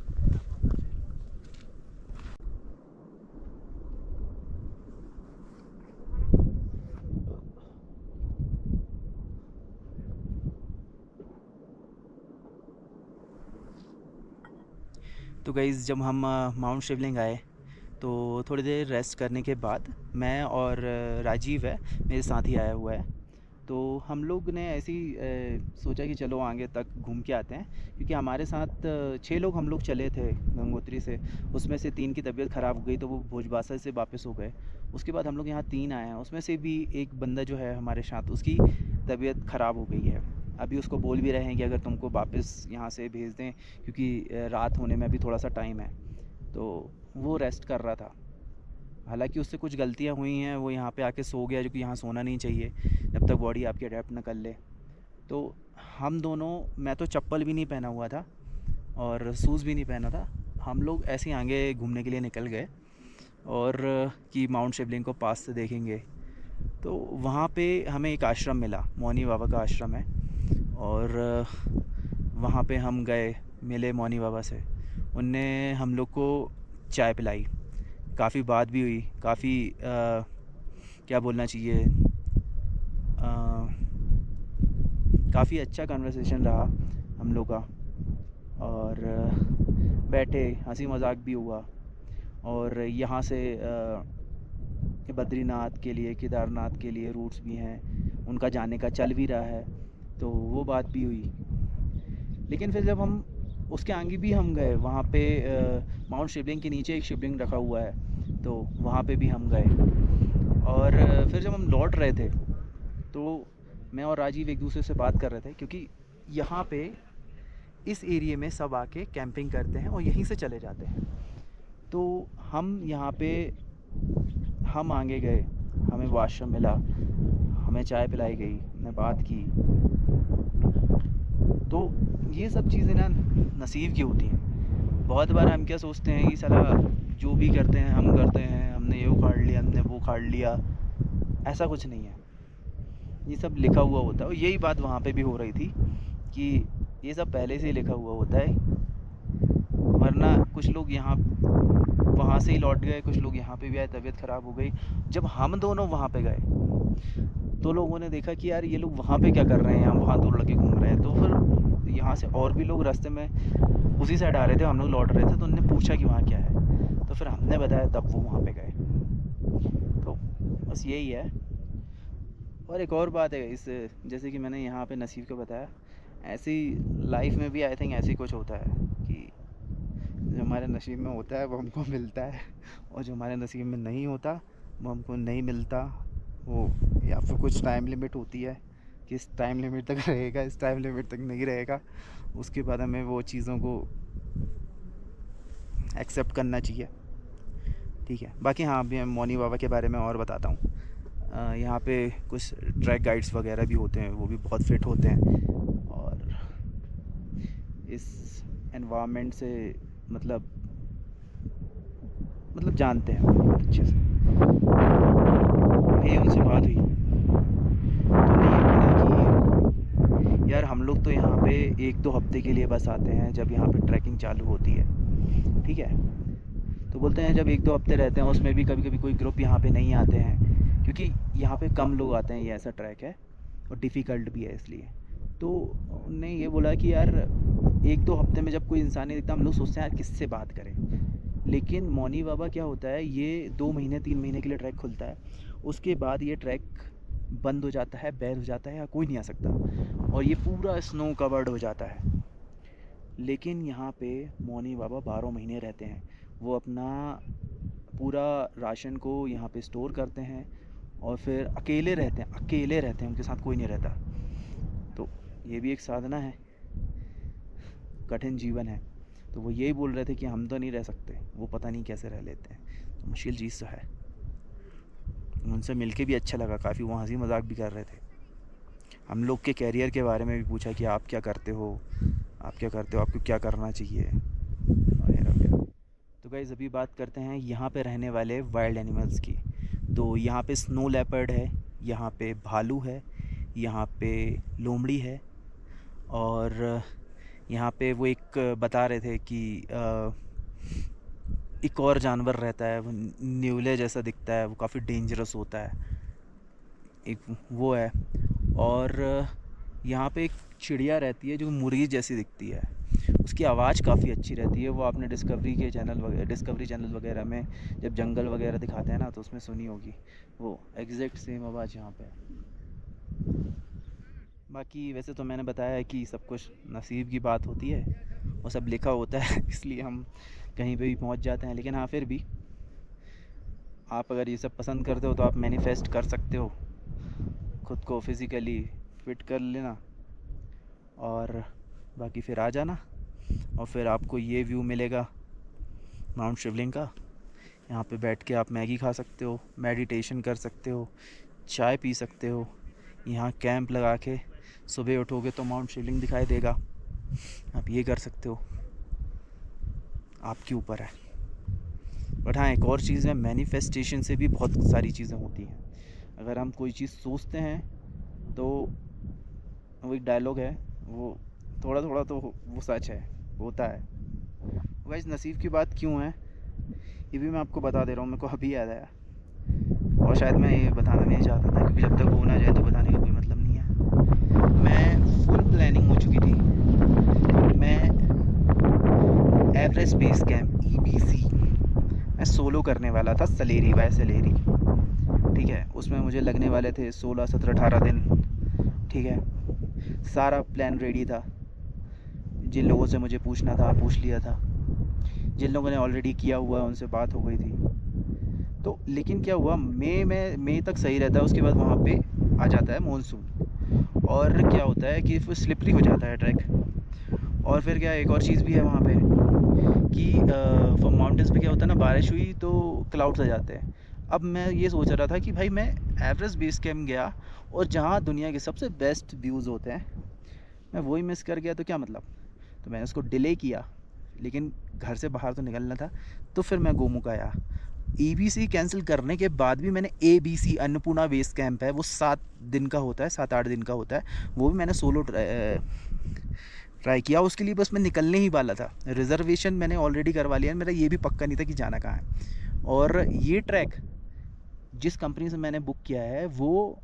A: तो गाइस, जब हम माउंट शिवलिंग आए तो थोड़ी देर रेस्ट करने के बाद मैं और राजीव है मेरे साथ ही आया हुआ है, तो हम लोग ने ऐसी सोचा कि चलो आगे तक घूम के आते हैं, क्योंकि हमारे साथ 6 लोग हम लोग चले थे गंगोत्री से, उसमें से 3 की तबीयत ख़राब हो गई तो वो भोजबासा से वापस हो गए। उसके बाद हम लोग यहाँ 3 आए हैं, उसमें से भी एक बंदा जो है हमारे साथ, उसकी तबीयत ख़राब हो गई है। अभी उसको बोल भी रहे हैं कि अगर तुमको वापस यहाँ से भेज दें, क्योंकि रात होने में अभी थोड़ा सा टाइम है, तो वो रेस्ट कर रहा था। हालांकि उससे कुछ गलतियाँ हुई हैं, वो यहाँ पे आके सो गया, जो कि यहाँ सोना नहीं चाहिए जब तक बॉडी आपकी अडेप्ट न कर ले। तो हम दोनों, मैं तो चप्पल भी नहीं पहना हुआ था और शूज़ भी नहीं पहना था, हम लोग ऐसे ही आगे घूमने के लिए निकल गए और कि माउंट शिवलिंग को पास से देखेंगे। तो वहाँ पे हमें एक आश्रम मिला, मौनी बाबा का आश्रम है, और वहाँ पे हम गए, मिले मौनी बाबा से। उनने हम लोग को चाय पिलाई, काफ़ी बात भी हुई, काफ़ी क्या बोलना चाहिए, काफ़ी अच्छा कन्वर्सेशन रहा हम लोग का, और बैठे, हंसी मजाक भी हुआ। और यहाँ से बद्रीनाथ के लिए, केदारनाथ के लिए रूट्स भी हैं, उनका जाने का चल भी रहा है, तो वो बात भी हुई। लेकिन फिर जब हम उसके आगे भी हम गए, वहाँ पे माउंट शिवलिंग के नीचे एक शिवलिंग रखा हुआ है, तो वहाँ पे भी हम गए। और फिर जब हम लौट रहे थे तो मैं और राजीव एक दूसरे से बात कर रहे थे, क्योंकि यहाँ पे इस एरिया में सब आके कैंपिंग करते हैं और यहीं से चले जाते हैं। तो हम यहाँ पे, हम आगे गए, हमें वो आश्रम मिला, हमें चाय पिलाई गई, हमने बात की। तो ये सब चीज़ें ना नसीब की होती हैं। बहुत बार हम क्या सोचते हैं कि साला जो भी करते हैं हम करते हैं, हमने ये उखाड़ लिया, हमने वो उखाड़ लिया, ऐसा कुछ नहीं है। ये सब लिखा हुआ होता है, और यही बात वहाँ पे भी हो रही थी कि ये सब पहले से ही लिखा हुआ होता है। वरना कुछ लोग यहाँ वहाँ से ही लौट गए, कुछ लोग यहाँ पे भी आए, तबीयत ख़राब हो गई। जब हम दोनों वहाँ पे गए तो लोगों ने देखा कि यार ये लोग वहाँ पे क्या कर रहे हैं, हम वहाँ दूर लगे घूम रहे हैं। तो फिर यहाँ से और भी लोग रास्ते में उसी साइड आ रहे थे, हम लोग लौट रहे थे, तो उन्होंने पूछा कि वहाँ क्या है, तो फिर हमने बताया, तब वो वहाँ पे गए। तो बस यही है। और एक और बात है इस, जैसे कि मैंने यहाँ पे नसीब को बताया, ऐसी लाइफ में भी आई थिंक ऐसी कुछ होता है कि जो हमारे नसीब में होता है वो हमको मिलता है, और जो हमारे नसीब में नहीं होता वो हमको नहीं मिलता। वो या फिर कुछ टाइम लिमिट होती है कि इस टाइम लिमिट तक रहेगा, इस टाइम लिमिट तक नहीं रहेगा, उसके बाद हमें वो चीज़ों को एक्सेप्ट करना चाहिए। ठीक है। बाकी हाँ, अभी मैं मौनी बाबा के बारे में और बताता हूँ। यहाँ पे कुछ ट्रैक गाइड्स वगैरह भी होते हैं, वो भी बहुत फिट होते हैं और इस एनवायरनमेंट से मतलब जानते हैं बहुत अच्छे से। मेरी उनसे बात हुई तो उन्होंने ये बोला कि यार हम लोग तो यहाँ पे 1-2 हफ्ते के लिए बस आते हैं जब यहाँ पे ट्रैकिंग चालू होती है, ठीक है। तो बोलते हैं जब 1-2 हफ्ते रहते हैं उसमें भी कभी कभी कोई ग्रुप यहाँ पे नहीं आते हैं, क्योंकि यहाँ पे कम लोग आते हैं, ये ऐसा ट्रैक है और डिफ़िकल्ट भी है इसलिए। तो उन्होंने ये बोला कि यार 1-2 हफ्ते में जब कोई इंसान नहीं दिखता, हम लोग सोचते हैं यार किससे बात करें। लेकिन मौनी बाबा क्या होता है, ये 2 महीने 3 महीने के लिए ट्रैक खुलता है, उसके बाद ये ट्रैक बंद हो जाता है, बैन हो जाता है, या कोई नहीं आ सकता, और ये पूरा स्नो कवर्ड हो जाता है। लेकिन यहाँ पे मौनी बाबा 12 महीने रहते हैं। वो अपना पूरा राशन को यहाँ पे स्टोर करते हैं और फिर अकेले रहते हैं, उनके साथ कोई नहीं रहता। तो ये भी एक साधना है, कठिन जीवन है। तो वो यही बोल रहे थे कि हम तो नहीं रह सकते, वो पता नहीं कैसे रह लेते हैं। तो मुश्किल चीज़ तो है। उनसे मिलके भी अच्छा लगा, काफ़ी वो हंसी मजाक भी कर रहे थे। हम लोग के कैरियर के बारे में भी पूछा कि आप क्या करते हो, आपको क्या करना चाहिए वगैरह। तो गाइस अभी बात करते हैं यहाँ पे रहने वाले वाइल्ड एनिमल्स की। तो यहाँ पे स्नो लेपर्ड है, यहाँ पे भालू है, यहाँ पे लोमड़ी है, और यहाँ पे वो एक बता रहे थे कि एक और जानवर रहता है, वो न्यूले जैसा दिखता है, वो काफ़ी डेंजरस होता है, एक वो है। और यहाँ पे एक चिड़िया रहती है जो मुर्गी जैसी दिखती है, उसकी आवाज़ काफ़ी अच्छी रहती है। वो आपने डिस्कवरी चैनल वगैरह में जब जंगल वगैरह दिखाते हैं ना, तो उसमें सुनी होगी, वो एग्जैक्ट सेम आवाज़ यहाँ पे है। बाकी वैसे तो मैंने बताया है कि सब कुछ नसीब की बात होती है, वो सब लिखा होता है इसलिए हम कहीं पे भी पहुंच जाते हैं। लेकिन हाँ, फिर भी आप अगर ये सब पसंद करते हो तो आप मैनिफेस्ट कर सकते हो, खुद को फिज़िकली फिट कर लेना और बाकी फिर आ जाना, और फिर आपको ये व्यू मिलेगा माउंट शिवलिंग का। यहाँ पे बैठ के आप मैगी खा सकते हो, मेडिटेशन कर सकते हो, चाय पी सकते हो। यहाँ कैंप लगा के सुबह उठोगे तो माउंट शिवलिंग दिखाई देगा, आप ये कर सकते हो, आपके ऊपर है। बट हाँ, एक और चीज़ है, मैनिफेस्टेशन से भी बहुत सारी चीज़ें होती हैं। अगर हम कोई चीज़ सोचते हैं तो वो एक डायलॉग है, वो थोड़ा थोड़ा तो वो सच है, होता है। गाइस, नसीब की बात क्यों है ये भी मैं आपको बता दे रहा हूँ, मेरे को अभी याद आया, और शायद मैं ये बताना नहीं चाहता था क्योंकि जब तक हो ना जाए तो बताने का कोई मतलब नहीं है। मैं फुल प्लानिंग हो चुकी थी, मैं एवरेस्ट बेस कैंप EBC मैं सोलो करने वाला था, सलेरी बाय सलेरी, ठीक है। उसमें मुझे लगने वाले थे 16, 17, 18 दिन, ठीक है। सारा प्लान रेडी था, जिन लोगों से मुझे पूछना था पूछ लिया था, जिन लोगों ने ऑलरेडी किया हुआ है उनसे बात हो गई थी। तो लेकिन क्या हुआ, मई तक सही रहता है, उसके बाद वहाँ पे आ जाता है मॉनसून, और क्या होता है कि फिर स्लिपरी हो जाता है ट्रैक। और फिर क्या, एक और चीज़ भी है वहाँ पे कि माउंटेन्स पे क्या होता है ना, बारिश हुई तो क्लाउड्स आ जाते हैं। अब मैं ये सोच रहा था कि भाई मैं एवरेस्ट बेस कैम्प गया और जहाँ दुनिया के सबसे बेस्ट व्यूज़ होते हैं मैं वही मिस कर गया, तो क्या मतलब। तो मैंने उसको डिले किया, लेकिन घर से बाहर तो निकलना था, तो फिर मैं गोमुख आया। EBC कैंसिल करने के बाद भी मैंने ABC अन्नपूर्णा बेस कैंप है, वो 7 दिन का होता है, 7-8 दिन का होता है, वो भी मैंने सोलो ट्राई किया। उसके लिए बस मैं निकलने ही वाला था, रिज़र्वेशन मैंने ऑलरेडी करवा लिया, मेरा ये भी पक्का नहीं था कि जाना कहाँ है। और ये ट्रैक जिस कंपनी से मैंने बुक किया है वो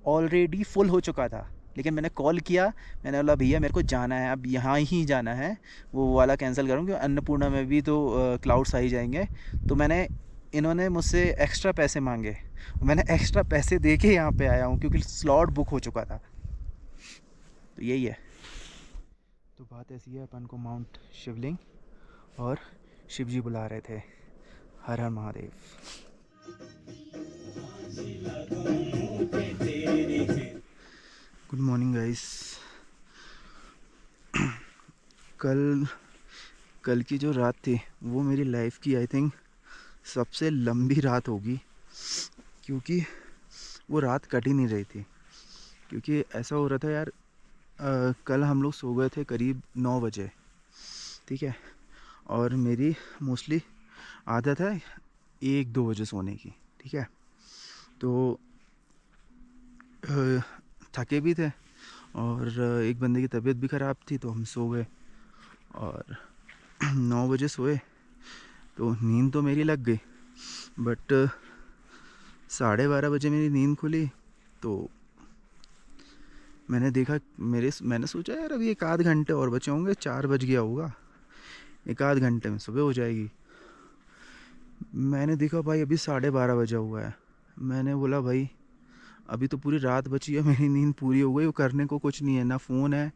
A: ऑलरेडी फुल हो चुका था, लेकिन मैंने कॉल किया, मैंने बोला भैया मेरे को जाना है, अब यहाँ ही जाना है, वो वाला कैंसिल करूँ क्योंकि अन्नपूर्णा में भी तो क्लाउड्स आ ही जाएंगे। तो इन्होंने मुझसे एक्स्ट्रा पैसे मांगे, मैंने एक्स्ट्रा पैसे दे के यहाँ पे आया हूँ क्योंकि स्लॉट बुक हो चुका था। तो यही है, तो बात ऐसी है, अपन को माउंट शिवलिंग और शिव जी बुला रहे थे। हर हर महादेव। Good morning guys. कल की जो रात थी वो मेरी लाइफ की आई थिंक सबसे लंबी रात होगी, क्योंकि वो रात कट ही नहीं रही थी। क्योंकि ऐसा हो रहा था यार, कल हम लोग सो गए थे करीब 9 बजे, ठीक है, और मेरी मोस्टली आदत है 1-2 बजे सोने की, ठीक है। तो थके भी थे और एक बंदे की तबीयत भी ख़राब थी, तो हम सो गए और 9 बजे सोए तो नींद तो मेरी लग गई, बट 12:30 बजे मेरी नींद खुली तो मैंने देखा, मैंने सोचा यार अभी 1-आध घंटे और बचे होंगे, 4 बज गया होगा, 1-आध घंटे में सुबह हो जाएगी। मैंने देखा भाई अभी 12:30 बजा हुआ है। मैंने बोला भाई अभी तो पूरी रात बची है, मेरी नींद पूरी हो गई, वो करने को कुछ नहीं है, ना फ़ोन है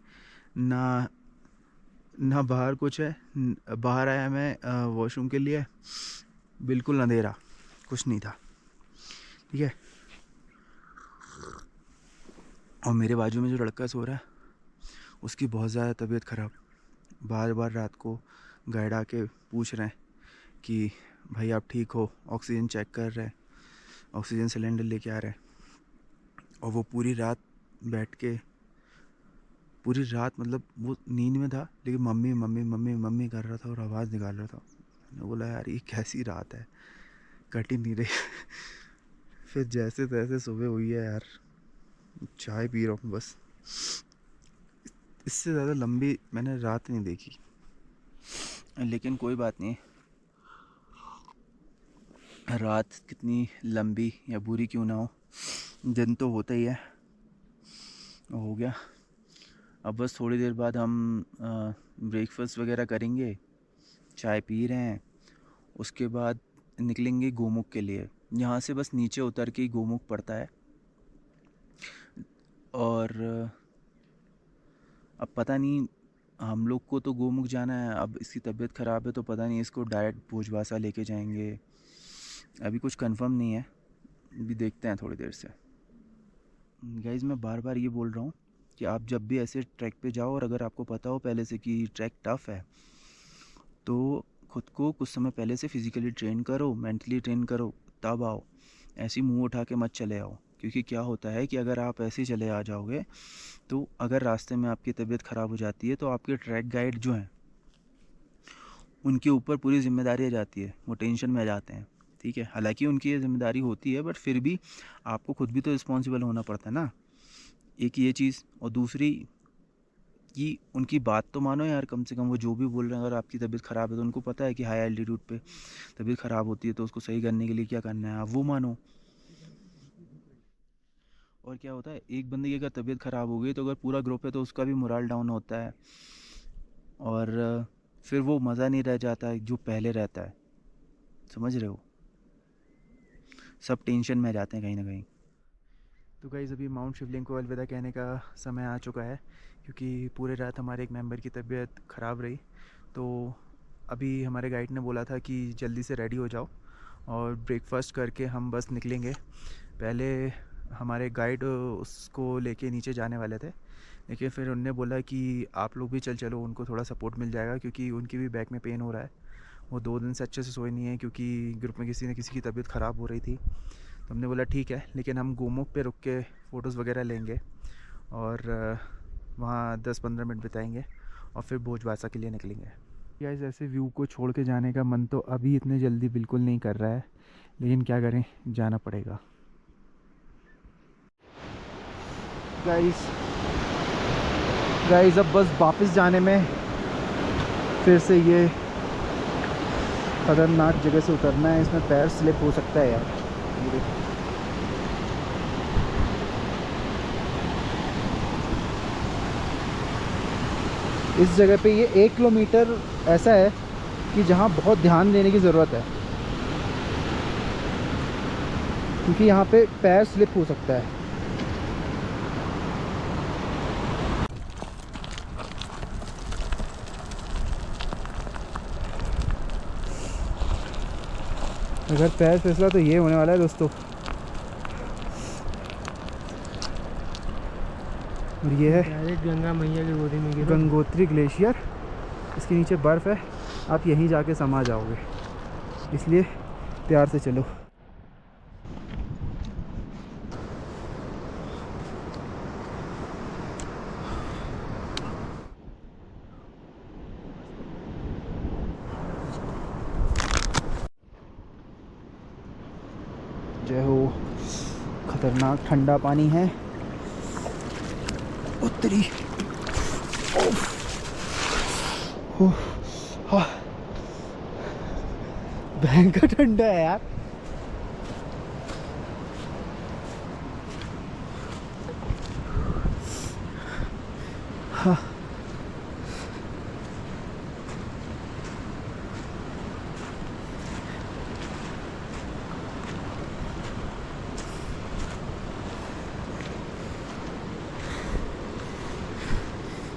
A: ना बाहर कुछ है। बाहर आया मैं वॉशरूम के लिए, बिल्कुल अंधेरा, कुछ नहीं था, ठीक है। और मेरे बाजू में जो लड़का सो रहा है उसकी बहुत ज़्यादा तबीयत ख़राब, बार बार रात को गाइड आके पूछ रहे हैं कि भाई आप ठीक हो, ऑक्सीजन चेक कर रहे हैं, ऑक्सीजन सिलेंडर लेके आ रहे हैं। और वो पूरी रात बैठ के, पूरी रात मतलब वो नींद में था लेकिन मम्मी मम्मी मम्मी मम्मी कर रहा था और आवाज़ निकाल रहा था। मैंने बोला यार ये कैसी रात है, कट ही नहीं रही। फिर जैसे तैसे सुबह हुई है यार, चाय पी रहा हूँ बस, इससे ज़्यादा लंबी मैंने रात नहीं देखी। लेकिन कोई बात नहीं, रात कितनी लंबी या बुरी क्यों ना हो, दिन तो होता ही है। हो गया, अब बस थोड़ी देर बाद हम ब्रेकफास्ट वगैरह करेंगे, चाय पी रहे हैं, उसके बाद निकलेंगे गोमुख के लिए। यहाँ से बस नीचे उतर के ही गोमुख पड़ता है।
H: और अब पता नहीं, हम लोग को तो गोमुख जाना है, अब इसकी तबीयत ख़राब है तो पता नहीं इसको डायरेक्ट भोजवासा लेके जाएंगे, अभी कुछ कंफर्म नहीं है, अभी देखते हैं थोड़ी देर से। गाइज़ मैं बार बार ये बोल रहा हूँ कि आप जब भी ऐसे ट्रैक पे जाओ और अगर आपको पता हो पहले से कि ट्रैक टफ़ है तो ख़ुद को कुछ समय पहले से फ़िज़िकली ट्रेन करो, मेंटली ट्रेन करो, तब आओ। ऐसी मुंह उठा के मत चले आओ, क्योंकि क्या होता है कि अगर आप ऐसे ही चले आ जाओगे तो अगर रास्ते में आपकी तबीयत ख़राब हो जाती है तो आपके ट्रैक गाइड जो हैं उनके ऊपर पूरी जिम्मेदारी आ जाती है, वो टेंशन में आ जाते हैं। ठीक है, हालांकि उनकी ये जिम्मेदारी होती है बट फिर भी आपको खुद भी तो रिस्पॉन्सिबल होना पड़ता है ना। एक ये चीज़, और दूसरी कि उनकी बात तो मानो यार, कम से कम वो जो भी बोल रहे हैं, अगर आपकी तबीयत ख़राब है तो उनको पता है कि हाई एल्टीट्यूड पे तबीयत ख़राब होती है तो उसको सही करने के लिए क्या करना है, आप वो मानो। और क्या होता है, एक बंदे की अगर तबीयत ख़राब हो गई तो अगर पूरा ग्रुप है तो उसका भी मोरल डाउन होता है और फिर वो मज़ा नहीं रह जाता है जो पहले रहता है, समझ रहे हो, सब टेंशन में आ जाते हैं कहीं ना कहीं। तो गाइस अभी माउंट शिवलिंग को अलविदा कहने का समय आ चुका है, क्योंकि पूरे रात हमारे एक मेंबर की तबीयत ख़राब रही। तो अभी हमारे गाइड ने बोला था कि जल्दी से रेडी हो जाओ और ब्रेकफास्ट करके हम बस निकलेंगे। पहले हमारे गाइड उसको लेके नीचे जाने वाले थे, लेकिन फिर उनने बोला कि आप लोग भी चलो, उनको थोड़ा सपोर्ट मिल जाएगा, क्योंकि उनकी भी बैक में पेन हो रहा है। वो 2 दिन से अच्छे से सोए नहीं है क्योंकि ग्रुप में किसी न किसी की तबीयत ख़राब हो रही थी। तो हमने बोला ठीक है, लेकिन हम गोमुख पे रुक के फ़ोटोज़ वगैरह लेंगे और वहाँ 10-15 मिनट बिताएंगे और फिर भोजवासा के लिए निकलेंगे। गाइस ऐसे व्यू को छोड़ के जाने का मन तो अभी इतने जल्दी बिल्कुल नहीं कर रहा है, लेकिन क्या करें, जाना पड़ेगा। गाइस अब बस वापस जाने में फिर से ये खतरनाक जगह से उतरना है, इसमें पैर स्लिप हो सकता है यार। इस जगह पे ये 1 किलोमीटर ऐसा है कि जहाँ बहुत ध्यान देने की ज़रूरत है, क्योंकि यहाँ पे पैर स्लिप हो सकता है। अगर पैर फिसला तो ये होने वाला है दोस्तों। और ये है
G: डायरेक्ट गंगा मैया की गोदी में गिरो।
H: गंगोत्री ग्लेशियर, इसके नीचे बर्फ़ है, आप यहीं जाके समा जाओगे, इसलिए प्यार से चलो। जय हो। खतरनाक ठंडा पानी है, उत्तरी भयंकर ठंडा है यार। हाँ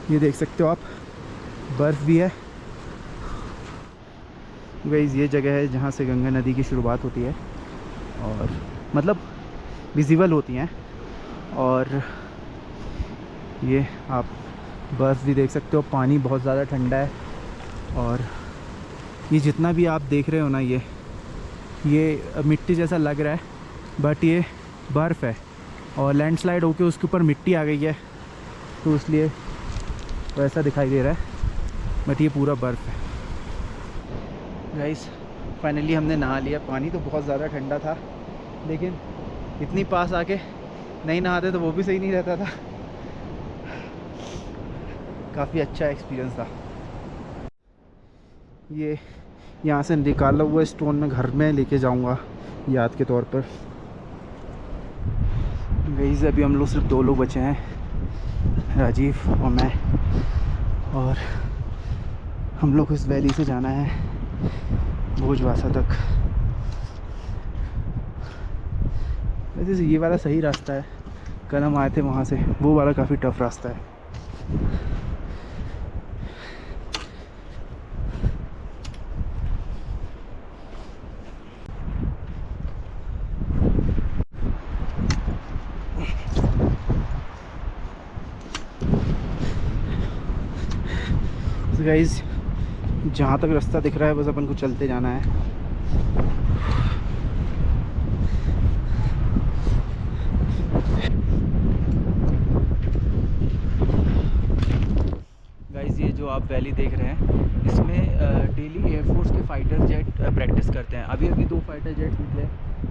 H: ये देख सकते हो आप, बर्फ़ भी है। गाइस ये जगह है जहाँ से गंगा नदी की शुरुआत होती है और मतलब विजिबल होती हैं, और ये आप बर्फ़ भी देख सकते हो। पानी बहुत ज़्यादा ठंडा है और ये जितना भी आप देख रहे हो ना, ये मिट्टी जैसा लग रहा है, बट ये बर्फ़ है और लैंडस्लाइड होके उसके ऊपर मिट्टी आ गई है, तो इसलिए वैसा दिखाई दे रहा है, बट ये पूरा बर्फ़ है। गाइस फाइनली हमने नहा लिया। पानी तो बहुत ज़्यादा ठंडा था, लेकिन इतनी पास आके नहीं नहाते तो वो भी सही नहीं रहता था। काफ़ी अच्छा एक्सपीरियंस था। ये यहाँ से निकाला हुआ स्टोन में घर में लेके जाऊँगा याद के तौर पर। गाइस अभी हम लोग सिर्फ 2 लोग बचे हैं, राजीव और मैं, और हम लोग इस वैली से जाना है भोजवासा तक। वैसे ये वाला सही रास्ता है, कल हम आए थे वहाँ से, वो वाला काफ़ी टफ रास्ता है। गाइस जहाँ तक रास्ता दिख रहा है बस अपन को चलते जाना है। गाइस ये जो आप वैली देख रहे हैं इसमें डेली एयरफोर्स के फाइटर जेट प्रैक्टिस करते हैं। अभी 2 फाइटर जेट्स निकले,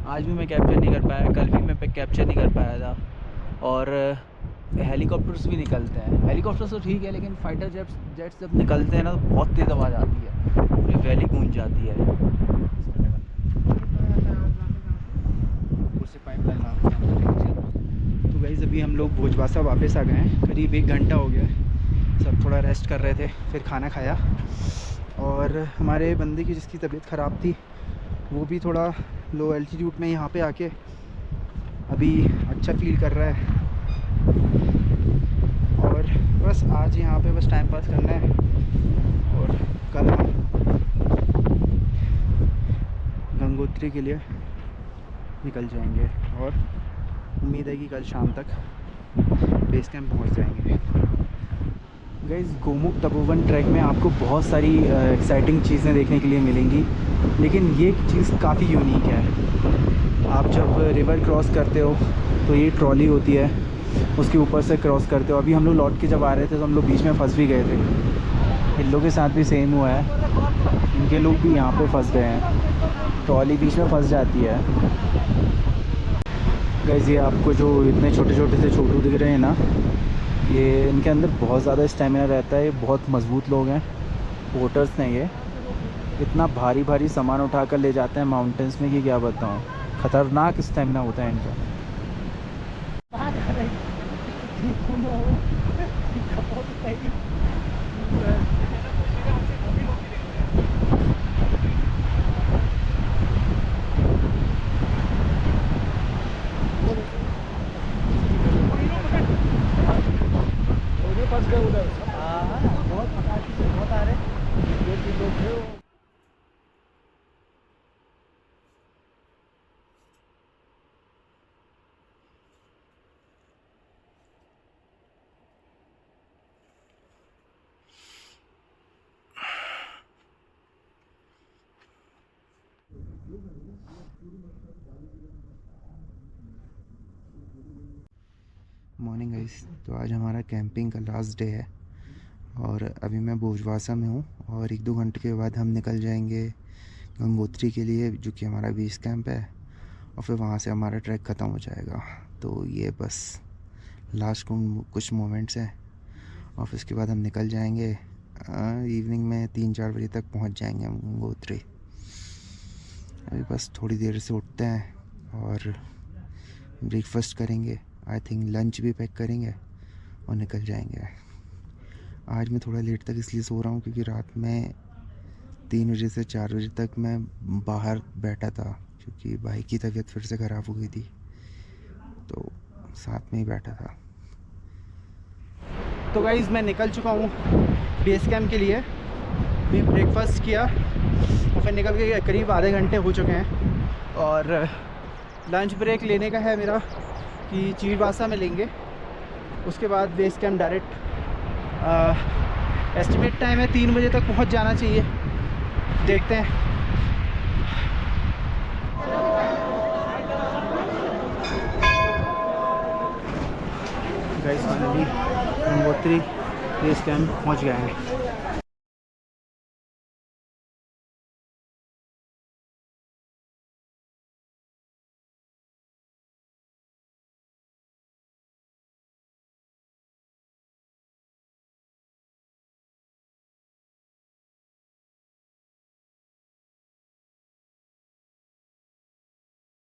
H: आज भी मैं कैप्चर नहीं कर पाया, कल भी मैं कैप्चर नहीं कर पाया था। और हेलीकॉप्टर्स भी निकलते हैं। हेलीकॉप्टर्स तो ठीक है, लेकिन फाइटर जेट्स जब निकलते हैं ना तो बहुत तेज़ आवाज़ आती है, पूरी वैली गूंज जाती है। तो गाइस अभी हम लोग भोजवासा वापस आ गए हैं, करीब 1 घंटा हो गया है। सब थोड़ा रेस्ट कर रहे थे, फिर खाना खाया। और हमारे बंदे की जिसकी तबीयत ख़राब थी वो भी थोड़ा लो एल्टीट्यूड में यहाँ पे आके अभी अच्छा फील कर रहा है। और बस आज यहाँ पे बस टाइम पास करना है और कल हम गंगोत्री के लिए निकल जाएंगे और उम्मीद है कि कल शाम तक बेस कैंप पहुँच जाएंगे। गाइस गोमुख तपोवन ट्रैक में आपको बहुत सारी एक्साइटिंग चीज़ें देखने के लिए मिलेंगी, लेकिन ये चीज़ काफ़ी यूनिक है। आप जब रिवर क्रॉस करते हो तो ये ट्रॉली होती है, उसके ऊपर से क्रॉस करते हो। अभी हम लोग लौट के जब आ रहे थे तो हम लोग बीच में फंस भी गए थे। इन लोगों के साथ भी सेम हुआ है, इनके लोग भी यहाँ पे फंस गए हैं, ट्रॉली बीच में फंस जाती है। गाइस ये आपको जो इतने छोटे छोटे से छोटू दिख रहे हैं ना, ये इनके अंदर बहुत ज़्यादा स्टेमिना रहता है। ये बहुत मज़बूत लोग हैं, पोर्टर्स हैं ये। इतना भारी भारी सामान उठा कर ले जाते हैं माउंटेन्स में कि क्या बताऊँ, ख़तरनाक स्टेमिना होता है इनका। मॉर्निंग गाइस, तो आज हमारा कैंपिंग का लास्ट डे है और अभी मैं भोजवासा में हूँ और 1-2 घंटे के बाद हम निकल जाएंगे गंगोत्री के लिए, जो कि हमारा बेस कैंप है। और फिर वहाँ से हमारा ट्रैक ख़त्म हो जाएगा। तो ये बस लास्ट कुछ मोमेंट्स हैं और फिर उसके बाद हम निकल जाएंगे। इवनिंग में 3-4 बजे तक पहुँच जाएंगे हम गंगोत्री। अभी बस थोड़ी देर से उठते हैं और ब्रेकफास्ट करेंगे, आई थिंक लंच भी पैक करेंगे और निकल जाएंगे। आज मैं थोड़ा लेट तक इसलिए सो रहा हूँ क्योंकि रात में 3 बजे से 4 बजे तक मैं बाहर बैठा था, क्योंकि भाई की तबीयत फिर से ख़राब हो गई थी, तो साथ में ही बैठा था।
A: तो गाइज़ मैं निकल चुका हूँ बेस कैंप के लिए। भी ब्रेकफास्ट किया और फिर निकल के करीब आधे घंटे हो चुके हैं। और लंच ब्रेक लेने का है मेरा कि चीरवासा में लेंगे, उसके बाद base camp direct. Estimate time है 3 बजे तक पहुंच जाना चाहिए, देखते हैं। Guys finally Gangotri base camp पहुंच गए हैं।